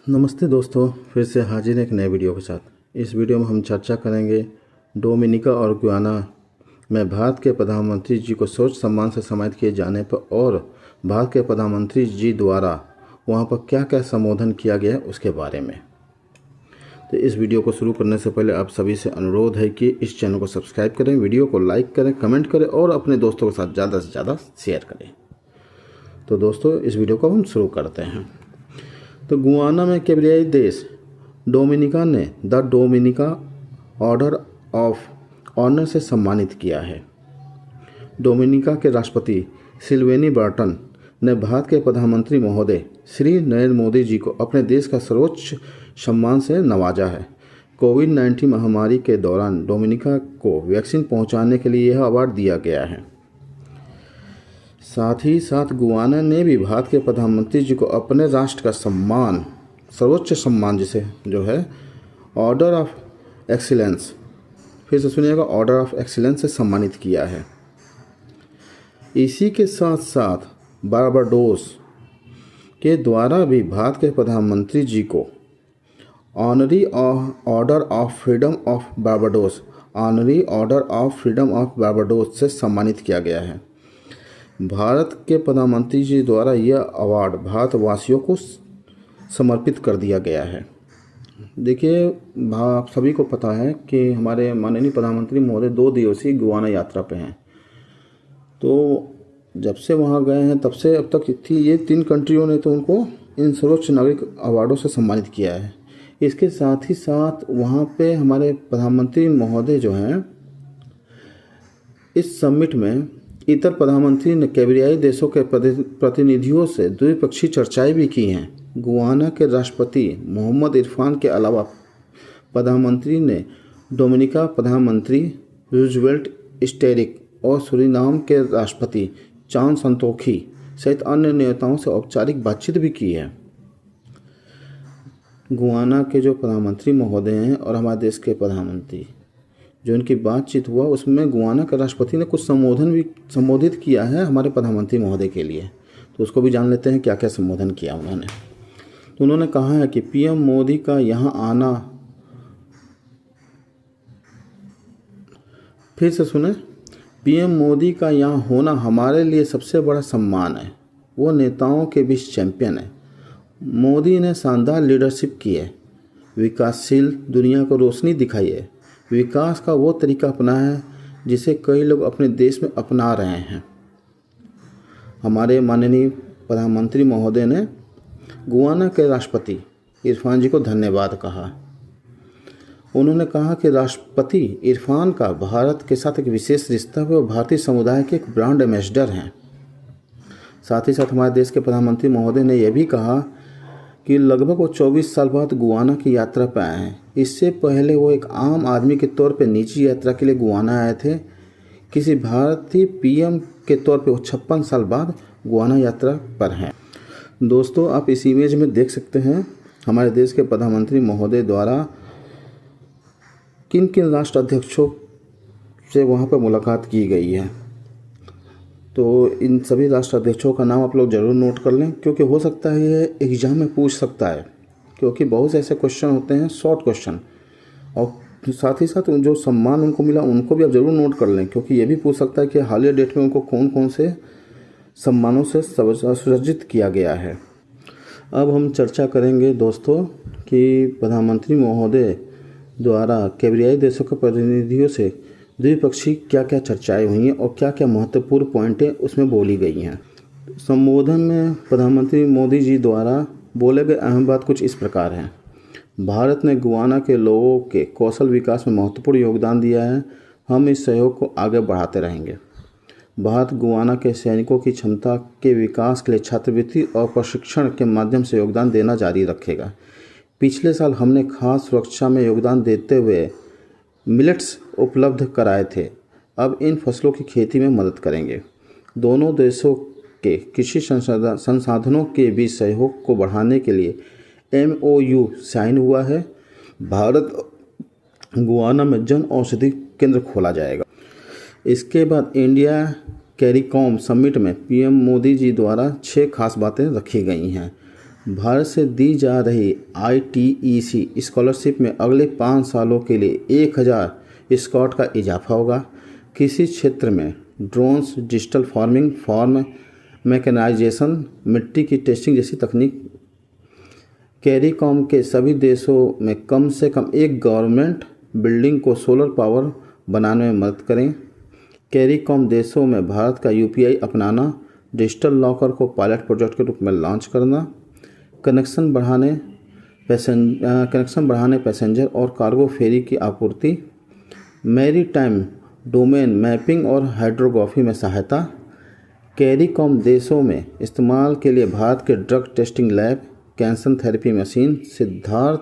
नमस्ते दोस्तों, फिर से हाजिर हैं एक नए वीडियो के साथ। इस वीडियो में हम चर्चा करेंगे डोमिनिका और गुयाना में भारत के प्रधानमंत्री जी को सर्वोच्च सम्मान से सम्मानित किए जाने पर और भारत के प्रधानमंत्री जी द्वारा वहां पर क्या क्या संबोधन किया गया है उसके बारे में। तो इस वीडियो को शुरू करने से पहले आप सभी से अनुरोध है कि इस चैनल को सब्सक्राइब करें, वीडियो को लाइक करें, कमेंट करें और अपने दोस्तों के साथ ज़्यादा से ज़्यादा शेयर करें। तो दोस्तों, इस वीडियो को हम शुरू करते हैं। तो गुयाना में कैरिबियाई देश डोमिनिका ने the Dominica order of honour से सम्मानित किया है। डोमिनिका के राष्ट्रपति सिल्वेनी बर्टन ने भारत के प्रधानमंत्री महोदय श्री नरेंद्र मोदी जी को अपने देश का सर्वोच्च सम्मान से नवाजा है। कोविड-19 महामारी के दौरान डोमिनिका को वैक्सीन पहुंचाने के लिए यह अवार्ड दिया गया है। साथ ही साथ गुयाना ने भी भारत के प्रधानमंत्री जी को अपने राष्ट्र का सम्मान, सर्वोच्च सम्मान जिसे जो है ऑर्डर ऑफ एक्सीलेंस, फिर से सुनिएगा, ऑर्डर ऑफ एक्सीलेंस से सम्मानित किया है। इसी के साथ साथ बारबाडोस के द्वारा भी भारत के प्रधानमंत्री जी को honorary order of freedom of Barbados, honorary order of freedom of Barbados से सम्मानित किया गया है। भारत के प्रधानमंत्री जी द्वारा यह अवार्ड भारतवासियों को समर्पित कर दिया गया है। देखिए, आप सभी को पता है कि हमारे माननीय प्रधानमंत्री महोदय 2 दिवसीय गुयाना यात्रा पे हैं। तो जब से वहाँ गए हैं तब से अब तक थी ये 3 कंट्रियों ने तो उनको इन सर्वोच्च नागरिक अवार्डों से सम्मानित किया है। इसके साथ ही साथ वहाँ पे हमारे प्रधानमंत्री महोदय जो हैं इस समिट में इतर प्रधानमंत्री ने कैरिबियाई देशों के प्रतिनिधियों से द्विपक्षीय चर्चाएं भी की हैं। गुयाना के राष्ट्रपति मोहम्मद इरफान के अलावा प्रधानमंत्री ने डोमिनिका प्रधानमंत्री रूजवेल्ट स्टेरिक और सूरीनाम के राष्ट्रपति चान संतोखी सहित अन्य नेताओं से औपचारिक बातचीत भी की है। गुयाना के जो प्रधानमंत्री महोदय हैं और हमारे देश के प्रधानमंत्री जो इनकी बातचीत हुआ उसमें गुयाना के राष्ट्रपति ने कुछ संबोधित किया है हमारे प्रधानमंत्री महोदय के लिए। तो उसको भी जान लेते हैं क्या क्या संबोधन किया उन्होंने। तो उन्होंने कहा है कि पीएम मोदी का यहाँ आना, फिर से सुने, पीएम मोदी का यहाँ होना हमारे लिए सबसे बड़ा सम्मान है। वो नेताओं के बीच चैंपियन है। मोदी ने शानदार लीडरशिप की है, विकासशील दुनिया को रोशनी दिखाई है, विकास का वो तरीका अपनाया है जिसे कई लोग अपने देश में अपना रहे हैं। हमारे माननीय प्रधानमंत्री महोदय ने गुयाना के राष्ट्रपति इरफान जी को धन्यवाद कहा। उन्होंने कहा कि राष्ट्रपति इरफान का भारत के साथ एक विशेष रिश्ता है और भारतीय समुदाय के एक ब्रांड एम्बेसडर हैं। साथ ही साथ हमारे देश के प्रधानमंत्री महोदय ने यह भी कहा कि लगभग वो 24 साल बाद गुयाना की यात्रा पर आए हैं। इससे पहले वो एक आम आदमी के तौर पे निजी यात्रा के लिए गुयाना आए थे। किसी भारतीय पीएम के तौर पे वो 56 साल बाद गुयाना यात्रा पर हैं। दोस्तों, आप इस इमेज में देख सकते हैं हमारे देश के प्रधानमंत्री महोदय द्वारा किन किन राष्ट्र अध्यक्षों से वहाँ पर मुलाकात की गई है। तो इन सभी राष्ट्र अध्यक्षों का नाम आप लोग ज़रूर नोट कर लें, क्योंकि हो सकता है ये एग्ज़ाम में पूछ सकता है, क्योंकि बहुत से ऐसे क्वेश्चन होते हैं शॉर्ट क्वेश्चन। और साथ ही साथ जो सम्मान उनको मिला उनको भी आप ज़रूर नोट कर लें, क्योंकि ये भी पूछ सकता है कि हालिया डेट में उनको कौन कौन से सम्मानों से सुसज्जित किया गया है। अब हम चर्चा करेंगे दोस्तों कि प्रधानमंत्री महोदय द्वारा कैरिबियाई देशों के प्रतिनिधियों से द्विपक्षीय क्या क्या चर्चाएं हुई हैं और क्या क्या महत्वपूर्ण पॉइंटें उसमें बोली गई हैं। संबोधन में प्रधानमंत्री मोदी जी द्वारा बोले गए अहम बात कुछ इस प्रकार हैं। भारत ने गुयाना के लोगों के कौशल विकास में महत्वपूर्ण योगदान दिया है। हम इस सहयोग को आगे बढ़ाते रहेंगे। भारत गुयाना के सैनिकों की क्षमता के विकास के लिए छात्रवृत्ति और प्रशिक्षण के माध्यम से योगदान देना जारी रखेगा। पिछले साल हमने खाद्य सुरक्षा में योगदान देते हुए मिलेट्स उपलब्ध कराए थे। अब इन फसलों की खेती में मदद करेंगे। दोनों देशों के कृषि संसाधनों के बीच सहयोग को बढ़ाने के लिए MOU साइन हुआ है। भारत गुयाना में जन औषधि केंद्र खोला जाएगा। इसके बाद इंडिया कैरिकॉम समिट में पीएम मोदी जी द्वारा 6 खास बातें रखी गई हैं। भारत से दी जा रही ITEC स्कॉलरशिप में अगले 5 सालों के लिए 1000 स्कॉट का इजाफा होगा। कृषि क्षेत्र में drones, digital farming, farm mechanisation, मिट्टी की टेस्टिंग जैसी तकनीक। कैरिकॉम के सभी देशों में कम से कम एक गवर्नमेंट बिल्डिंग को सोलर पावर बनाने में मदद करें। कैरिकॉम देशों में भारत का UPI अपनाना, डिजिटल लॉकर को पायलट प्रोजेक्ट के रूप में लॉन्च करना, कनेक्शन बढ़ाने पैसेंजर और कार्गो फेरी की आपूर्ति, मैरीटाइम डोमेन मैपिंग और हाइड्रोग्राफी में सहायता। कैरिकॉम देशों में इस्तेमाल के लिए भारत के drug testing lab, cancer therapy machine, Siddharth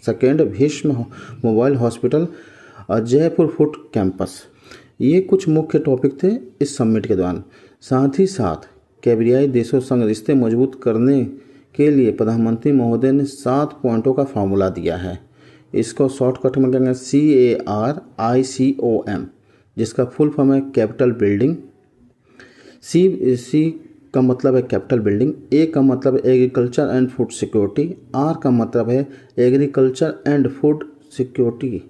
second Bhishma mobile hospital और जयपुर फूड कैंपस। ये कुछ मुख्य टॉपिक थे इस समिट के दौरान। साथ ही साथ कैरिबियाई देशों संग रिश्ते मजबूत करने के लिए प्रधानमंत्री महोदय ने 7 पॉइंटों का फार्मूला दिया है। इसको शॉर्टकट में कहेंगे CARICOM, जिसका फुल फॉर्म है कैपिटल बिल्डिंग। C का मतलब है कैपिटल बिल्डिंग, A का मतलब है agriculture and food security, R का मतलब है एग्रीकल्चर एंड फूड सिक्योरिटी।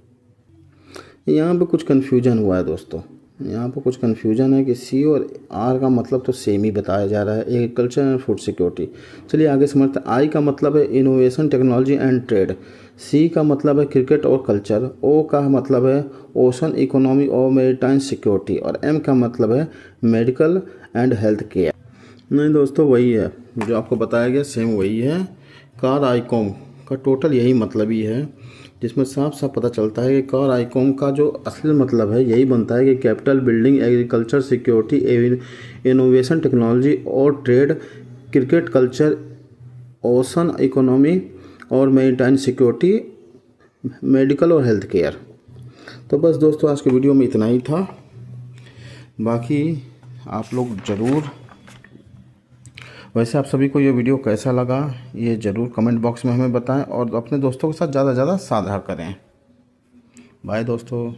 यहाँ पे कुछ कन्फ्यूजन हुआ है दोस्तों, यहाँ पर कुछ कन्फ्यूजन है कि C और R का मतलब तो सेम ही बताया जा रहा है, एग्रीकल्चर एंड फूड सिक्योरिटी। चलिए आगे समझते हैं। I का मतलब है innovation, technology and trade. C का मतलब है क्रिकेट और कल्चर। O का मतलब है ओशन इकोनॉमी और मेरीटाइम सिक्योरिटी। और M का मतलब है मेडिकल एंड हेल्थ केयर। नहीं दोस्तों, वही है जो आपको बताया गया, सेम वही है। CARICOM का टोटल यही मतलब ही है, जिसमें साफ साफ पता चलता है कि CARICOM का जो असली मतलब है यही बनता है कि capital building, agriculture security, innovation, technology और trade, cricket culture, ocean economy और मेरीटाइम सिक्योरिटी, मेडिकल और हेल्थ केयर। तो बस दोस्तों, आज के वीडियो में इतना ही था। बाकी आप लोग ज़रूर, वैसे आप सभी को ये वीडियो कैसा लगा ये ज़रूर कमेंट बॉक्स में हमें बताएं और अपने दोस्तों के साथ ज़्यादा से ज़्यादा साझा करें। बाय दोस्तों।